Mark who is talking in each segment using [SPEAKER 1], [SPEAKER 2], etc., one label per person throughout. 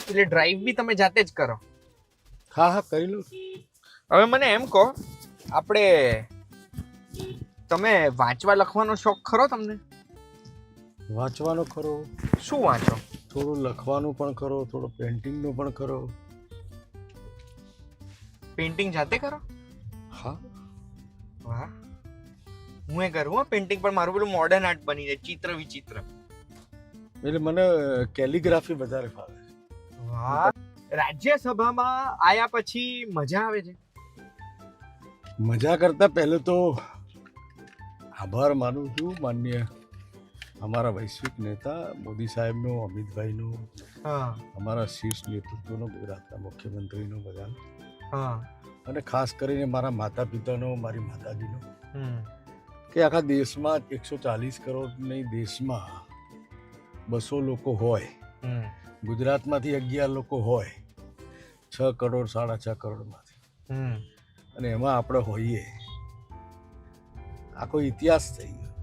[SPEAKER 1] એટલે ડ્રાઈવ બી તમે જાતે જ કરો?
[SPEAKER 2] હા હા કરી લઉં.
[SPEAKER 1] હવે મને એમ કહો, આપણે તમે વાંચવા લખવાનો શોખ ખરો તમને?
[SPEAKER 2] વાંચવાનો ખરો,
[SPEAKER 1] શું વાંચો?
[SPEAKER 2] થોડું લખવાનું પણ ખરો, થોડો પેન્ટિંગનો પણ ખરો.
[SPEAKER 1] પેઇન્ટિંગ જાતે કરો?
[SPEAKER 2] હા
[SPEAKER 1] વાહ, હું એ કરું હો પેઇન્ટિંગ, પણ મારું પેલું મોડર્ન આર્ટ બની જાય, ચિત્ર વિચિત્ર.
[SPEAKER 2] એટલે મને કેલિગ્રાફી વધારે ફાવે.
[SPEAKER 1] વાહ. રાજ્યસભામાં આયા પછી મજા આવે છે?
[SPEAKER 2] મજા કરતા પહેલું તો આભાર માનું છું માનનીય અમારા વૈશ્વિક નેતા મોદી સાહેબનો, અમિતભાઈનો,
[SPEAKER 1] હા
[SPEAKER 2] અમારા શીર્ષ નેતૃત્વનો, ગુજરાતના મુખ્યમંત્રીનો, બધા,
[SPEAKER 1] હા.
[SPEAKER 2] અને ખાસ કરીને મારા માતા પિતાનો, મારી માતાજીનો,
[SPEAKER 1] હમ.
[SPEAKER 2] કે આખા દેશમાં 140 કરોડની દેશમાં 200 લોકો હોય,
[SPEAKER 1] હમ.
[SPEAKER 2] ગુજરાતમાંથી 11 લોકો હોય, 6 કરોડ 6.5 કરોડમાંથી,
[SPEAKER 1] હમ.
[SPEAKER 2] અને એમાં આપણે હોઈએ, આખો ઇતિહાસ થઈ ગયો.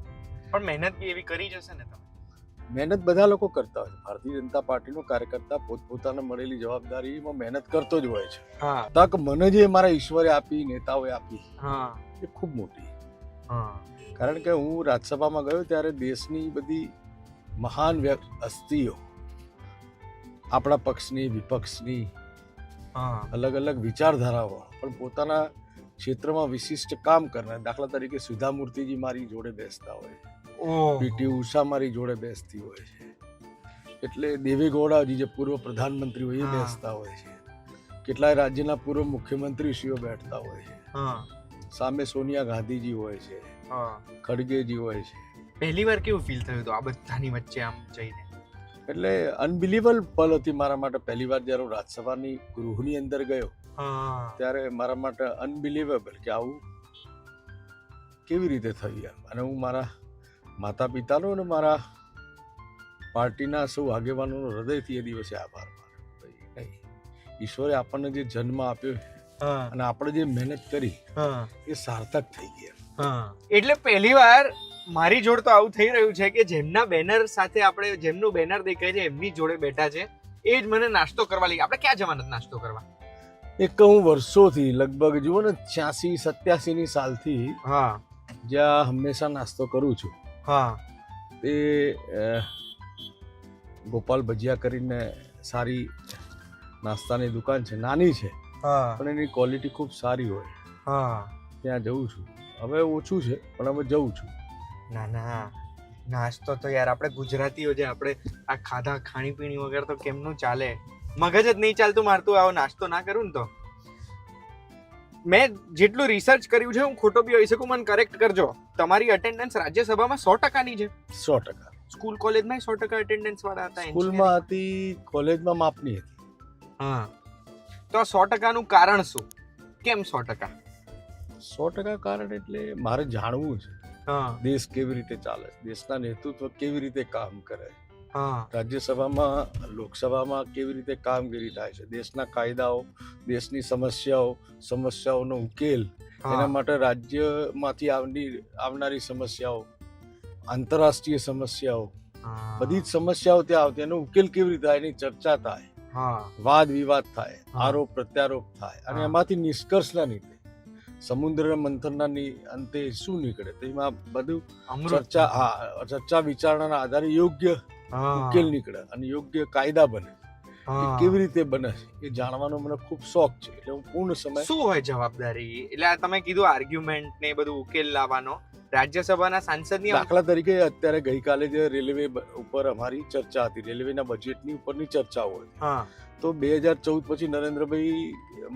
[SPEAKER 1] પણ મહેનત બી એવી કરી જશે ને તમે?
[SPEAKER 2] મહેનત બધા લોકો કરતા હોય છે. ભારતીય જનતા પાર્ટીનો કાર્યકર્તા પોતપોતાને મળેલી જવાબદારીમાં મહેનત કરતો જ હોય છે.
[SPEAKER 1] હા
[SPEAKER 2] તક મને જે મારા ઈશ્વરે આપી, નેતાઓએ આપી,
[SPEAKER 1] હા
[SPEAKER 2] એ ખૂબ મોટી.
[SPEAKER 1] હા
[SPEAKER 2] કારણ કે હું રાજ્યસભામાં ગયો ત્યારે દેશની બધી મહાન હસ્તીઓ, આપણા પક્ષની, વિપક્ષની,
[SPEAKER 1] હા
[SPEAKER 2] અલગ અલગ વિચારધારાઓ, પણ પોતાના ક્ષેત્રમાં વિશિષ્ટ કામ કરનાર, દાખલા તરીકે સુધા મૂર્તિજી મારી જોડે બેસતા હોય છે,
[SPEAKER 1] ઓહ
[SPEAKER 2] પીટી ઉષા મારી જોડે બેસતી હોય છે, એટલે દેવેગૌડાજી જે પૂર્વ પ્રધાનમંત્રી હોય એ
[SPEAKER 1] હા.
[SPEAKER 2] બેસતા હોય છે, કેટલાય રાજ્યના પૂર્વ મુખ્યમંત્રીશ્રીઓ બેઠતા હોય છે,
[SPEAKER 1] હા
[SPEAKER 2] સામે સોનિયા ગાંધીજી હોય છે,
[SPEAKER 1] હા.
[SPEAKER 2] ખડગેજી હોય છે.
[SPEAKER 1] પહેલી વાર કેવું ફીલ થયું હતું આ બધાની વચ્ચે આમ જઈને?
[SPEAKER 2] એટલે અનબિલીવેબલ પલ હતી મારા માટે. પહેલી વાર જ્યારે હું રાજ્યસભાની ગૃહની અંદર ગયો
[SPEAKER 1] હા
[SPEAKER 2] ત્યારે મારા માટે અનબિલીવેબલ કે આવું કેવી રીતે થયું એમ. અને હું મારા માતા પિતાનો અને મારા પાર્ટીના સૌ આગેવાનોનો હૃદયથી એ દિવસે આભાર માન્યો. નહીં, ઈશ્વરે આપણને જે જન્મ આપ્યો
[SPEAKER 1] હા
[SPEAKER 2] અને આપણે જે મહેનત કરી
[SPEAKER 1] હા
[SPEAKER 2] એ સાર્થક થઈ ગઈ.
[SPEAKER 1] હા. એટલે પહેલી વાર મારી જોડે તો આવું થઈ રહ્યું છે કે જેમના બેનર સાથે આપણે, જેમનું બેનર દેખાય છે એમની જોડે બેઠા છે, એ જ મને નાસ્તો કરવા લઈ ગયા. આપણે ક્યાં જવાના નાસ્તો કરવા?
[SPEAKER 2] એક હું વર્ષોથી, લગભગ જુઓ ને 86-87 સાલથી
[SPEAKER 1] હા
[SPEAKER 2] જ્યાં હંમેશા નાસ્તો કરું છું,
[SPEAKER 1] હા
[SPEAKER 2] તે ગોપાલ ભજીયા કરીને સારી નાસ્તાની દુકાન છે, નાની છે
[SPEAKER 1] હા
[SPEAKER 2] પણ એની ક્વોલિટી ખૂબ સારી હોય,
[SPEAKER 1] હા.
[SPEAKER 2] ત્યાં જઉં છું. હવે ઓછું છે પણ હવે જઉં છું.
[SPEAKER 1] ના ના, નાસ્તો તો યાર આપણે ગુજરાતીઓ જે આપણે આ ખાધા ખાણીપીણી વગર તો કેમનું ચાલે? મગજ જ નહીં ચાલતું મારતું આવો નાસ્તો ના કરું ને તો. મેં જેટલું રિસર્ચ કર્યું છે, હું ખોટો બી હોઈ શકું, મને કરેક્ટ કરજો, તમારી અટેન્ડન્સ રાજ્યસભામાં 100%ની છે?
[SPEAKER 2] 100%.
[SPEAKER 1] સ્કૂલ કોલેજમાં 100% અટેન્ડન્સ વાળા હતા?
[SPEAKER 2] સ્કૂલમાં હતી, કોલેજમાં માપની હતી.
[SPEAKER 1] હા. તો આ 100%નું કારણ શું? કેમ 100%?
[SPEAKER 2] 100% કારણ એટલે મારે જાણવું છે
[SPEAKER 1] હા
[SPEAKER 2] દેશ કેવી રીતે ચાલે છે, દેશના નેતૃત્વ કેવી રીતે કામ કરે છે,
[SPEAKER 1] હા
[SPEAKER 2] રાજ્યસભામાં, લોકસભામાં કેવી રીતે કામગીરી થાય છે, દેશના કાયદાઓ, દેશની સમસ્યાઓનો ઉકેલ, એના માટે રાજ્યમાંથી આવનારી સમસ્યાઓ, આંતરરાષ્ટ્રીય સમસ્યાઓ, બધી જ સમસ્યાઓ ત્યાં આવતી, એનો ઉકેલ કેવી રીતે થાય, એની ચર્ચા થાય,
[SPEAKER 1] હા
[SPEAKER 2] વાદ વિવાદ થાય,
[SPEAKER 1] હા.
[SPEAKER 2] આરોપ પ્રત્યારોપ થાય, અને
[SPEAKER 1] હા.
[SPEAKER 2] એમાંથી નિષ્કર્ષના નીકળે, સમુદ્ર મંથનના અંતે શું નીકળે, તો એમાં બધું ચર્ચા વિચારણાના આધારે યોગ્ય ઉકેલ નીકળે અને યોગ્ય કાયદા બને. એ કેવી રીતે બને છે એ જાણવાનો મને ખૂબ શોખ છે. એટલે હું પૂર્ણ સમય.
[SPEAKER 1] શું હોય જવાબદારી? એટલે આ તમે કીધું આર્ગ્યુમેન્ટ ને બધું ઉકેલ લાવવાનો, રાજ્યસભાના સાંસદની
[SPEAKER 2] દાખલા તરીકે અત્યારે ગઈકાલે જે રેલવે ઉપર અમારી ચર્ચા હતી, રેલવેના બજેટની ઉપરની ચર્ચાઓ હતી,
[SPEAKER 1] હા
[SPEAKER 2] તો 2014 પછી નરેન્દ્રભાઈ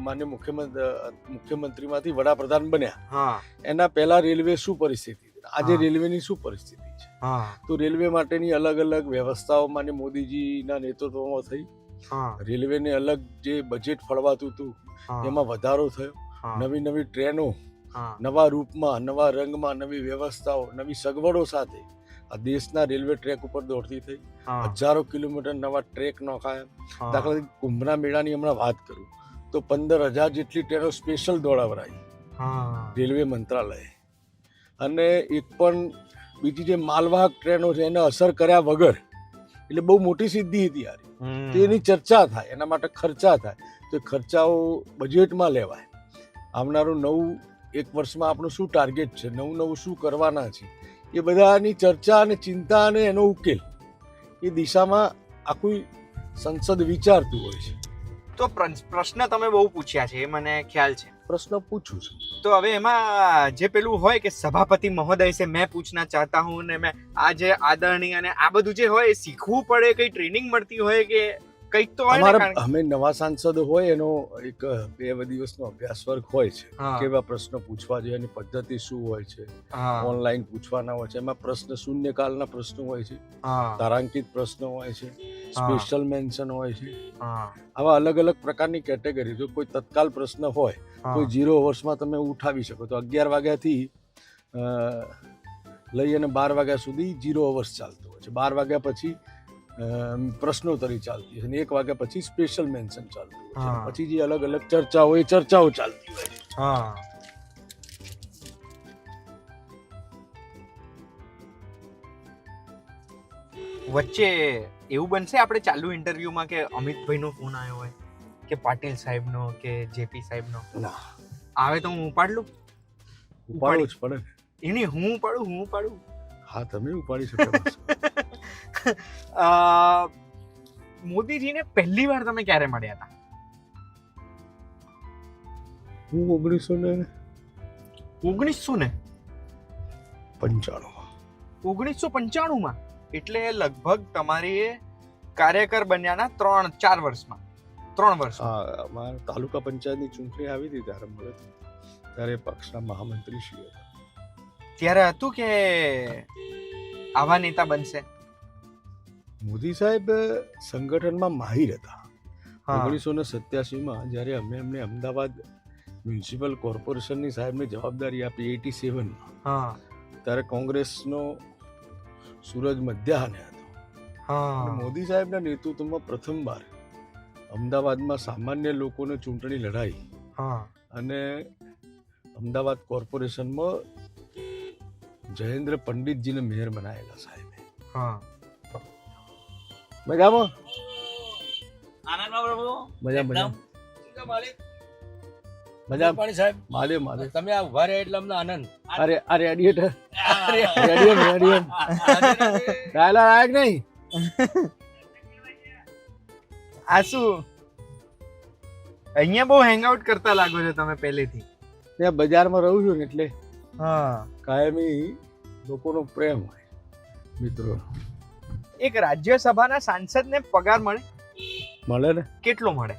[SPEAKER 2] માન્ય મુખ્યમંત્રીમાંથી વડાપ્રધાન બન્યા,
[SPEAKER 1] હા
[SPEAKER 2] એના પહેલા રેલવે શું પરિસ્થિતિ હતી, આજે
[SPEAKER 1] હા.
[SPEAKER 2] રેલવેની શું પરિસ્થિતિ છે,
[SPEAKER 1] હા
[SPEAKER 2] તો રેલવે માટેની અલગ અલગ વ્યવસ્થાઓ માન્ય મોદીજીના નેતૃત્વમાં થઈ,
[SPEAKER 1] હા
[SPEAKER 2] રેલવેને અલગ જે બજેટ ફળવાતું હતું એમાં વધારો થયો, નવી નવી ટ્રેનો, નવા રૂપમાં, નવા રંગમાં, નવી વ્યવસ્થાઓ, નવી સગવડો સાથે આ દેશના રેલવે ટ્રેક ઉપર દોડતી થઈ, હજારો કિલોમીટર નવા ટ્રેક નોખાયા. દાખલા તરીકે કુંભના મેળાની હમણાં વાત કરું તો 15,000 જેટલી ટ્રેનો સ્પેશિયલ દોડાવરાઈ રેલવે મંત્રાલયે, અને એક પણ બીજી જે માલવાહક ટ્રેનો છે એને અસર કર્યા વગર, એટલે બહુ મોટી સિદ્ધિ હતી યાર. તેની ચર્ચા થાય, એના માટે ખર્ચા થાય, તો ખર્ચાઓ બજેટમાં લેવાય. આવનારું નવું એક વર્ષમાં આપણું શું ટાર્ગેટ છે, નવું શું કરવાના છે, એ બધાની ચર્ચા અને ચિંતા અને એનો ઉકેલ એ દિશામાં આખું સંસદ વિચારતું હોય છે.
[SPEAKER 1] તો પ્રશ્ન તમે બહુ પૂછ્યા છે, એ મને ખ્યાલ છે.
[SPEAKER 2] પ્રશ્ન પૂછું છું
[SPEAKER 1] તો હવે એમાં જે પેલું હોય કે સભાપતિ મહોદય છે મેં પૂછના ચાહતા હું, ને મેં આ જે આદરણીય અને આ બધું જે હોય એ શીખવું પડે, કઈ ટ્રેનિંગ મળતી હોય કે કંઈક તો હોય ને?
[SPEAKER 2] અમારા અમે નવા સાંસદ હોય એનો એક 2 દિવસનો અભ્યાસ વર્ગ હોય છે. કેવા પ્રશ્ન પૂછવા જોઈએ, એની પદ્ધતિ શું હોય છે, ઓનલાઈન પૂછવાના હોય છે. એમાં પ્રશ્ન શૂન્યકાળના પ્રશ્નો હોય છે, તારાંકિત પ્રશ્નો હોય છે, સ્પેશિયલ મેન્શન હોય છે. આવા અલગ અલગ પ્રકારની કેટેગરી. જો કોઈ તત્કાલ પ્રશ્ન હોય, કોઈ 0 વર્ષમાં તમે ઉઠાવી શકો, તો 11 વાગ્યાથી લઈ અને 12 વાગ્યા સુધી 0 વર્ષ ચાલતું હોય છે. 12 વાગ્યા પછી પ્રશ્નોત્તરી ચાલતી હોય છે, 1 વાગ્યા પછી સ્પેશિયલ મેન્શન ચાલતું હોય છે. પછી જે અલગ અલગ ચર્ચાઓ એ ચર્ચાઓ ચાલતી હોય છે.
[SPEAKER 1] વચ્ચે એવું બનશે આપણે ચાલુ ઇન્ટરવ્યુમાં કે અમિતભાઈનો ફોન આવ્યો હોય કે પાટીલ સાહેબનો કે જેપી સાહેબનો?
[SPEAKER 2] ના
[SPEAKER 1] આવે તો હું ઉપાડ લઉં?
[SPEAKER 2] ઉપાડવું જ પડે.
[SPEAKER 1] એની હું ઉપાડું.
[SPEAKER 2] હા, તમે ઉપાડી શકો.
[SPEAKER 1] મોદીજીને પહેલી વાર તમે ક્યારે મળ્યા હતા?
[SPEAKER 2] હું
[SPEAKER 1] 1995 માં. એટલે લગભગ તમારી કાર્યકર બન્યાના 3 વર્ષમાં.
[SPEAKER 2] અમારા તાલુકા પંચાયતની ચૂંટણી આવી હતી ત્યારે મળે, ત્યારે પક્ષના મહામંત્રી શ્રી હતા.
[SPEAKER 1] ત્યારે હતું કે આવા નેતા બનશે?
[SPEAKER 2] મોદી સાહેબ સંગઠનમાં માહિર હતા. 1987 જ્યારે અમે એમને અમદાવાદ મ્યુનિસિપલ કોર્પોરેશનની સાહેબને જવાબદારી આપી 87માં, ત્યારે કોંગ્રેસનો સૂરજ મધ્યાહને હતો. મોદી સાહેબના નેતૃત્વમાં પ્રથમવાર અમદાવાદમાં સામાન્ય લોકોને ચૂંટણી લડાઈ અને અમદાવાદ કોર્પોરેશનમાં જયેન્દ્ર પંડિતજીને મેયર બનાવેલા સાહેબે. મજામાં? મજા સાહેબ. માલે
[SPEAKER 3] તમે આ ઉભા રહ્યા એટલે અમને આનંદ.
[SPEAKER 2] અરે રેડિયેટર રેડિયમ ડાયલા આયા કે નહીં?
[SPEAKER 1] આ શું અહીંયા બહુ હેંગઆઉટ કરતા લાગો છો તમે પહેલેથી?
[SPEAKER 2] ત્યાં બજારમાં રહું છું ને એટલે કાયમી લોકોનો પ્રેમ હોય, મિત્રો.
[SPEAKER 1] એક રાજ્યસભાના સાંસદને પગાર મળે
[SPEAKER 2] ને?
[SPEAKER 1] કેટલો મળે?